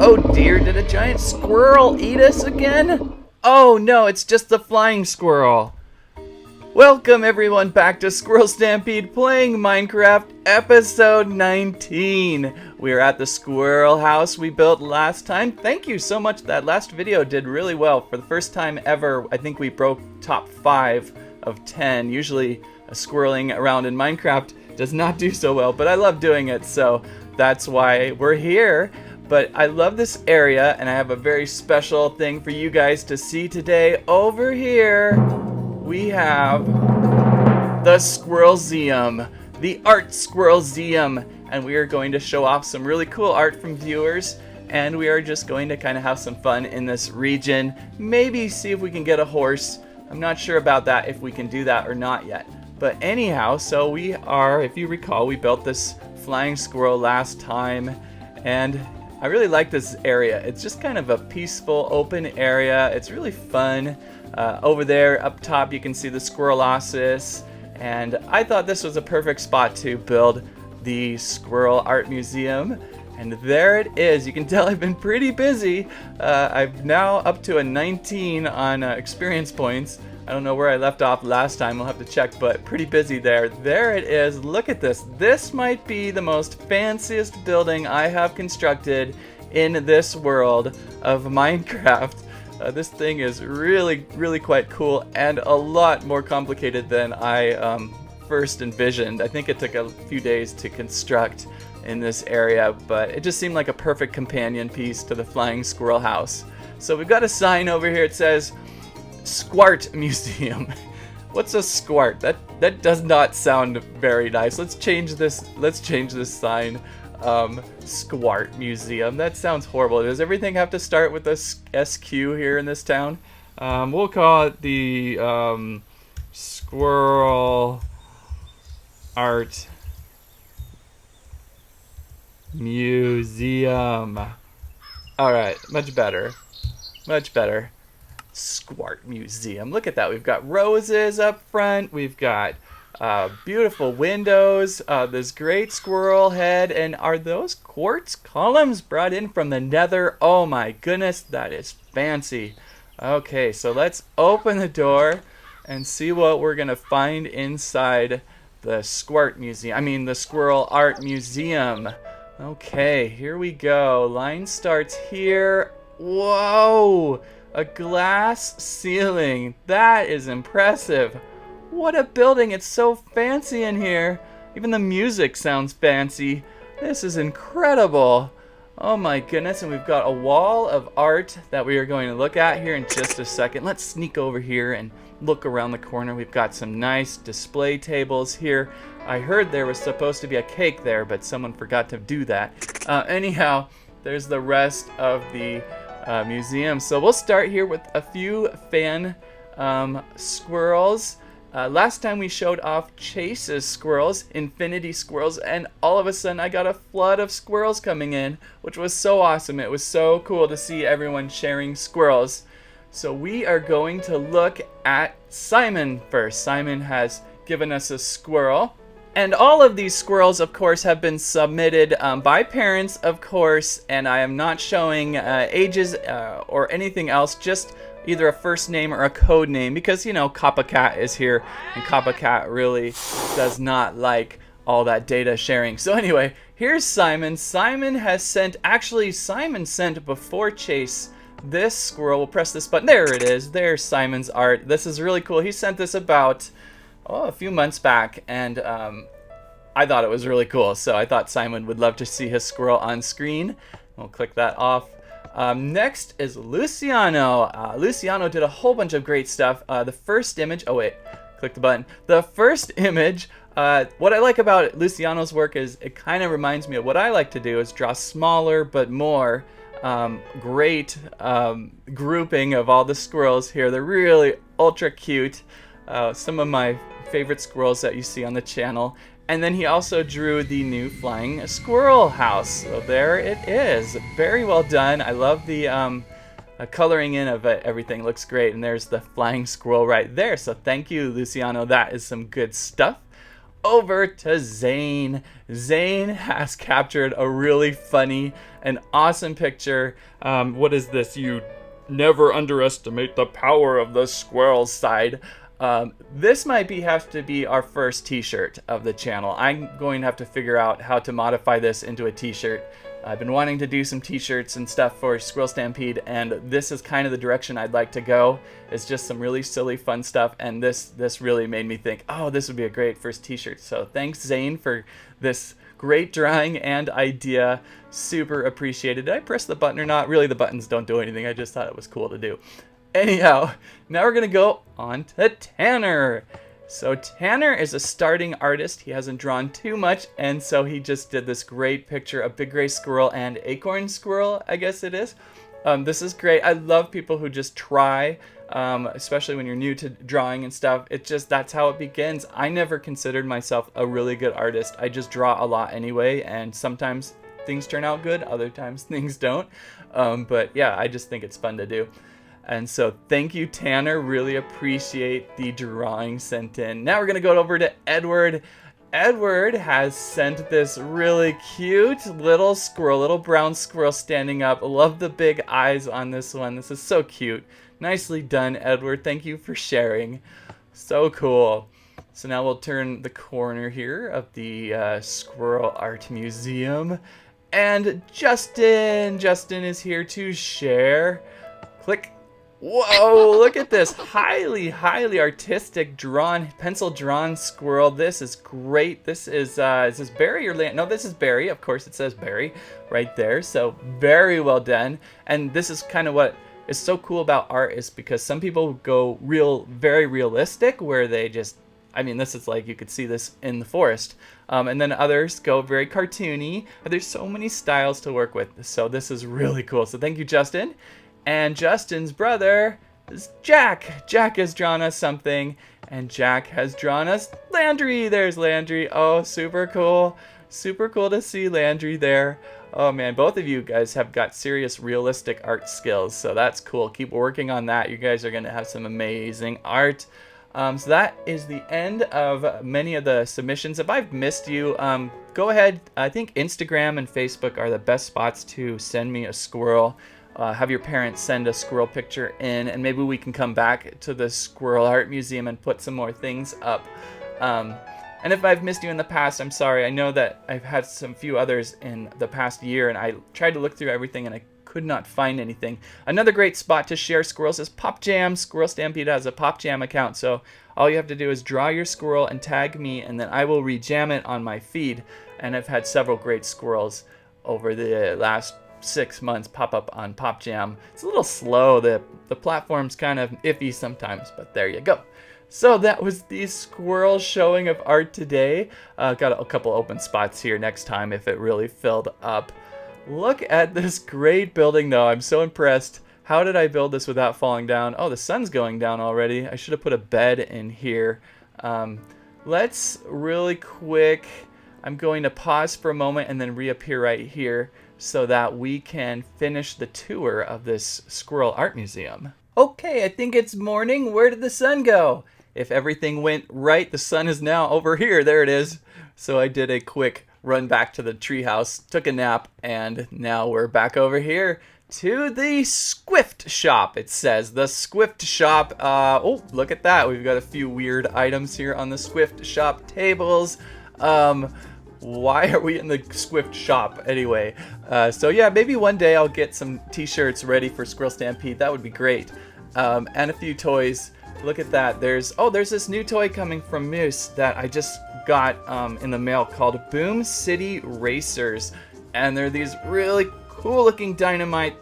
Oh dear, did a giant squirrel eat us again? Oh no, it's just the flying squirrel. Welcome everyone back to Squirrel Stampede playing Minecraft episode 19. We are at the squirrel house we built last time. Thank you so much. That last video did really well. For the first time ever, I think we broke top 5 of 10. Usually squirreling around in Minecraft does not do so well, but I love doing it, so that's why we're here. But I love this area, and I have a very special thing for you guys to see today. Over here, we have the Squirrel-Seum, the art Squirrel-Seum, and we are going to show off some really cool art from viewers, and we are just going to kind of have some fun in this region. Maybe see if we can get a horse. I'm not sure about that, if we can do that or not yet. But anyhow, so we are, if you recall, we built this flying squirrel last time, and I really like this area. It's just kind of a peaceful, open area. It's really fun. Over there, up top, you can see the Squirrelossus, and I thought this was a perfect spot to build the Squirrel Art Museum. And there it is. You can tell I've been pretty busy. I'm now up to a 19 on experience points. I don't know where I left off last time. We'll have to check, but pretty busy there. There it is. Look at this. This might be the most fanciest building I have constructed in this world of Minecraft. This thing is really, really quite cool and a lot more complicated than I first envisioned. I think it took a few days to construct in this area, but it just seemed like a perfect companion piece to the flying squirrel house. So we've got a sign over here. It says Squart Museum. What's a squart? That does not sound very nice. Let's change this sign. Squart Museum. That sounds horrible. Does everything have to start with a SQ here in this town? We'll call it the Squirrel Art Museum. Alright, much better. Much better. Squart Museum. Look at that. We've got roses up front. We've got beautiful windows. This great squirrel head. And are those quartz columns brought in from the nether? Oh my goodness, that is fancy. Okay, so let's open the door and see what we're gonna find inside the Squart Museum. I mean, the Squirrel Art Museum. Okay, here we go. Line starts here. Whoa! A glass ceiling. That is impressive. What a building. It's so fancy in here. Even the music sounds fancy. This is incredible. Oh my goodness. And we've got a wall of art that we are going to look at here in just a second. Let's sneak over here and look around the corner. We've got some nice display tables here. I heard there was supposed to be a cake there, but someone forgot to do that. Anyhow, there's the rest of the museum. So we'll start here with a few fan squirrels. Last time we showed off Chase's squirrels, Infinity squirrels, and all of a sudden I got a flood of squirrels coming in, which was so awesome. It was so cool to see everyone sharing squirrels. So we are going to look at Simon first. Simon has given us a squirrel. And all of these squirrels, of course, have been submitted by parents, of course, and I am not showing ages or anything else, just either a first name or a code name, because, you know, Copycat is here, and Copycat really does not like all that data sharing. So anyway, here's Simon. Simon has sent, actually, Simon sent before Chase this squirrel. We'll press this button. There it is. There's Simon's art. This is really cool. He sent this about a few months back, and I thought it was really cool, so I thought Simon would love to see his squirrel on screen. We'll click that off. Next is Luciano. Luciano did a whole bunch of great stuff. The first image, oh wait, click the button. The first image, what I like about Luciano's work is it kind of reminds me of what I like to do, is draw smaller but more great grouping of all the squirrels here. They're really ultra cute. Some of my favorite squirrels that you see on the channel. And then he also drew the new flying squirrel house. So there it is. Very well done. I love the coloring in of it. Everything looks great. And there's the flying squirrel right there. So thank you, Luciano. That is some good stuff. Over to Zane. Zane has captured a really funny an awesome picture. What is this? You never underestimate the power of the squirrel side. This might have to be our first t-shirt of the channel. I'm going to have to figure out how to modify this into a t-shirt. I've been wanting to do some t-shirts and stuff for Squirrel Stampede, and this is kind of the direction I'd like to go. It's just some really silly fun stuff, and this really made me think, oh, this would be a great first t-shirt. So thanks, Zane, for this great drawing and idea. Super appreciated. Did I press the button or not? Really, the buttons don't do anything. I just thought it was cool to do. Anyhow, now we're going to go on to Tanner. So Tanner is a starting artist. He hasn't drawn too much, and so he just did this great picture of big gray squirrel and acorn squirrel, I guess it is. This is great. I love people who just try, especially when you're new to drawing and stuff. That's how it begins. I never considered myself a really good artist. I just draw a lot anyway, and sometimes things turn out good, other times things don't. But yeah, I just think it's fun to do. And so thank you, Tanner. Really appreciate the drawing sent in. Now we're going to go over to Edward. Edward has sent this really cute little squirrel, little brown squirrel standing up. Love the big eyes on this one. This is so cute. Nicely done, Edward. Thank you for sharing. So cool. So now we'll turn the corner here of the Squirrel Art Museum. And Justin is here to share. Click. Whoa, look at this highly artistic pencil drawn squirrel. This is great. This is this Barry or Land? No, this is Barry. Of course it says Barry right there. So very well done. And this is kind of what is so cool about art, is because some people go very realistic, where they just, I mean, this is like, you could see this in the forest. And then others go very cartoony. There's so many styles to work with. So this is really cool. So thank you, Justin. And Justin's brother is Jack. Jack has drawn us something, and Jack has drawn us Landry. There's Landry. Oh, super cool. Super cool to see Landry there. Oh man, both of you guys have got serious realistic art skills, so that's cool. Keep working on that. You guys are going to have some amazing art. So that is the end of many of the submissions. If I've missed you, go ahead. I think Instagram and Facebook are the best spots to send me a squirrel. Have your parents send a squirrel picture in, and maybe we can come back to the Squirrel Art Museum and put some more things up. And if I've missed you in the past, I'm sorry. I know that I've had some few others in the past year, and I tried to look through everything and I could not find anything. Another great spot to share squirrels is Pop Jam. Squirrel Stampede has a Pop Jam account, so all you have to do is draw your squirrel and tag me, and then I will rejam it on my feed. And I've had several great squirrels over the last 6 months pop up on Pop Jam. It's a little slow. The platform's kind of iffy sometimes, but there you go. So that was the squirrel showing of art today. Got a couple open spots here next time if it really filled up. Look at this great building though. I'm so impressed. How did I build this without falling down? Oh, the sun's going down already. I should have put a bed in here. Let's really quick, I'm going to pause for a moment and then reappear right here, so that we can finish the tour of this Squirrel Art Museum. Okay, I think it's morning. Where did the sun go? If everything went right, the sun is now over here. There it is. So I did a quick run back to the treehouse, took a nap, and now we're back over here to the Squiffed Shop. It says the Squiffed Shop. Oh, look at that. We've got a few weird items here on the Squiffed Shop tables. Why are we in the Squiffed Shop anyway? So yeah, maybe one day I'll get some t-shirts ready for Squirrel Stampede. That would be great. And a few toys. Look at that. There's this new toy coming from Moose that I just got in the mail called Boom City Racers. And they're these really cool looking dynamite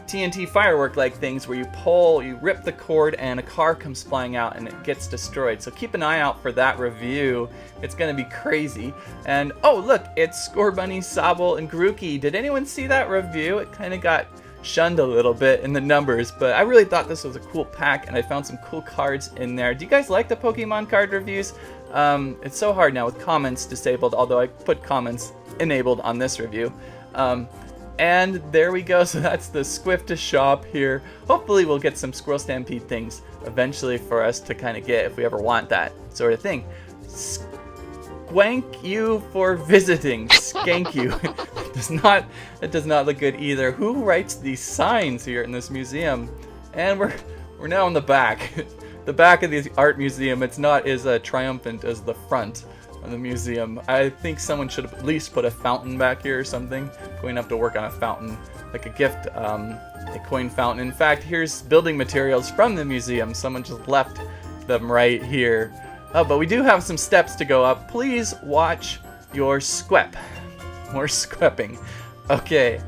TNT firework like things where you rip the cord and a car comes flying out and it gets destroyed. So keep an eye out for that review. It's gonna be crazy. And oh look, it's Scorbunny, Sobble, and Grookey. Did anyone see that review? It kind of got shunned a little bit in the numbers, but I really thought this was a cool pack and I found some cool cards in there. Do you guys like the Pokemon card reviews? It's so hard now with comments disabled, although I put comments enabled on this review. And there we go, so that's the Squiffed Shop here. Hopefully we'll get some Squirrel Stampede things eventually for us to kind of get if we ever want that sort of thing. Swank you for visiting. Skank you. It does not look good either. Who writes these signs here in this museum? And we're now in the back. The back of the art museum. It's not as triumphant as the front of the museum. I think someone should have at least put a fountain back here or something. Going to have to work on a fountain, like a gift, a coin fountain. In fact, here's building materials from the museum. Someone just left them right here. Oh, but we do have some steps to go up. Please watch your squep. More squepping. Okay.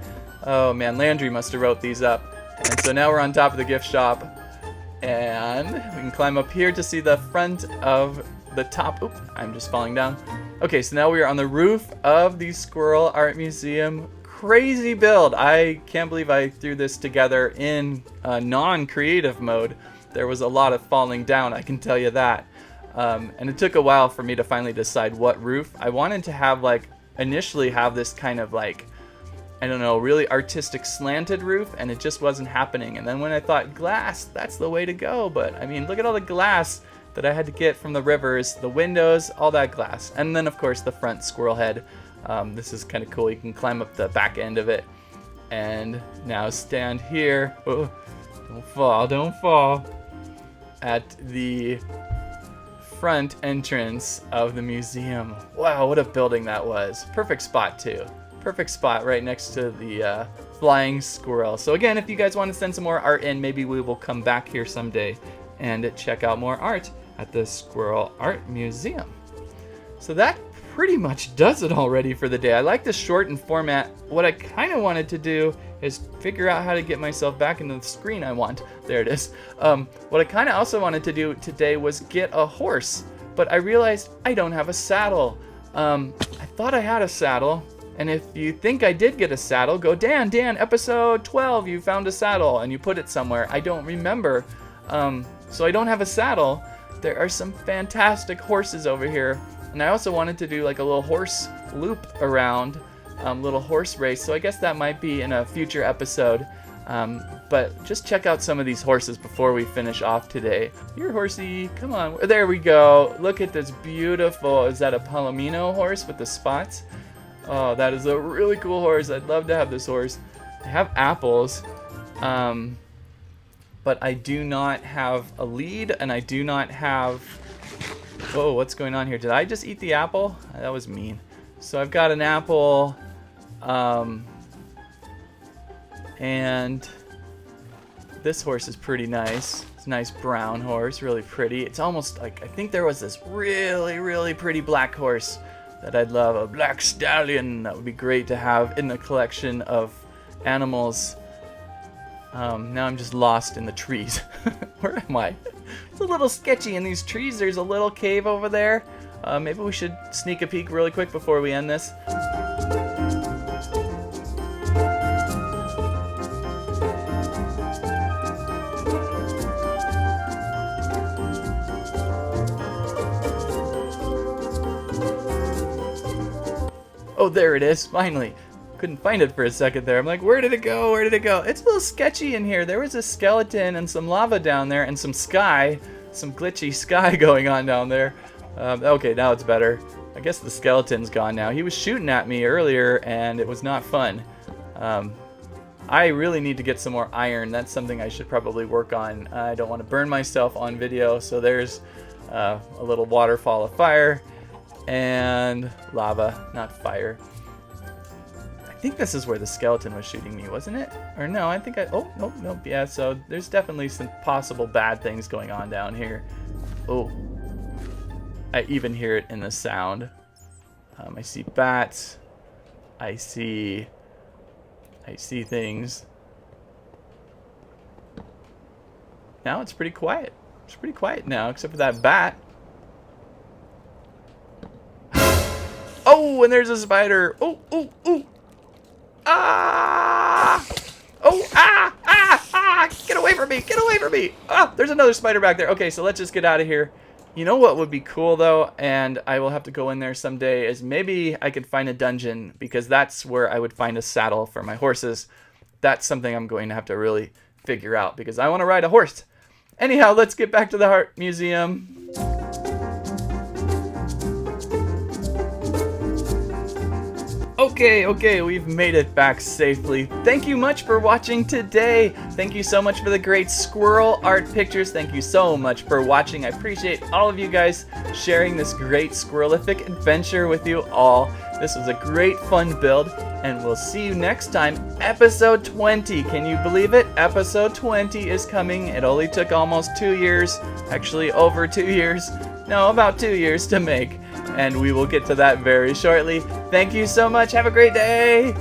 Oh man, Landry must have wrote these up. And so now we're on top of the gift shop. And we can climb up here to see the front of the top. Oop, I'm just falling down. Okay, so now we are on the roof of the Squirrel Art Museum. Crazy build. I can't believe I threw this together in non-creative mode. There was a lot of falling down, I can tell you that. And it took a while for me to finally decide what roof. I wanted to have initially have this kind of I don't know, really artistic slanted roof, and it just wasn't happening. And then when I thought glass, that's the way to go. But I mean, look at all the glass that I had to get from the rivers, the windows, all that glass. And then of course the front squirrel head. This is kind of cool. You can climb up the back end of it. And now stand here. Oh, don't fall. At the front entrance of the museum. Wow, what a building that was. Perfect spot too. Perfect spot right next to the flying squirrel. So again, if you guys want to send some more art in, maybe we will come back here someday and check out more art at the Squirrel Art Museum. So that pretty much does it already for the day. I like this shortened format. What I kind of wanted to do is figure out how to get myself back into the screen I want. There it is. What I kind of also wanted to do today was get a horse, but I realized I don't have a saddle. I thought I had a saddle. And if you think I did get a saddle, go, Dan, episode 12, you found a saddle, and you put it somewhere. I don't remember. So I don't have a saddle. There are some fantastic horses over here. And I also wanted to do like a little horse loop around, little horse race. So I guess that might be in a future episode. But just check out some of these horses before we finish off today. Here, horsey, come on. There we go. Look at this beautiful, is that a Palomino horse with the spots? Oh, that is a really cool horse. I'd love to have this horse. I have apples, but I do not have a lead, and I do not have... Whoa, what's going on here? Did I just eat the apple? That was mean. So I've got an apple, and this horse is pretty nice. It's a nice brown horse, really pretty. It's almost like, I think there was this really, really pretty black horse that I'd love, a black stallion. That would be great to have in the collection of animals. Now I'm just lost in the trees. Where am I? It's a little sketchy in these trees. There's a little cave over there. Maybe we should sneak a peek really quick before we end this. Oh, there it is, finally. Couldn't find it for a second there. I'm like, where did it go? Where did it go? It's a little sketchy in here. There was a skeleton and some lava down there and some sky, some glitchy sky going on down there. Okay, now it's better. I guess the skeleton's gone now. He was shooting at me earlier and it was not fun. I really need to get some more iron. That's something I should probably work on. I don't want to burn myself on video, so there's a little waterfall of fire. And lava, not fire. I think this is where the skeleton was shooting me, wasn't it? Or no, I think oh, nope, yeah, so there's definitely some possible bad things going on down here. Oh, I even hear it in the sound. I see bats. I see things. Now it's pretty quiet. It's pretty quiet now, except for that bat. Oh, and there's a spider. Oh, oh, oh. Ah! Oh, get away from me. Get away from me. Ah, there's another spider back there. Okay, so let's just get out of here. You know what would be cool, though, and I will have to go in there someday, is maybe I could find a dungeon, because that's where I would find a saddle for my horses. That's something I'm going to have to really figure out, because I want to ride a horse. Anyhow, let's get back to the Art Museum. Oh, Okay, we've made it back safely. Thank you much for watching today. Thank you so much for the great squirrel art pictures. Thank you so much for watching. I appreciate all of you guys sharing this great squirrelific adventure with you all. This was a great fun build, and we'll see you next time. Episode 20. Can you believe it? Episode 20 is coming. It only took almost 2 years, actually over 2 years. No, about 2 years to make. And we will get to that very shortly. Thank you so much. Have a great day.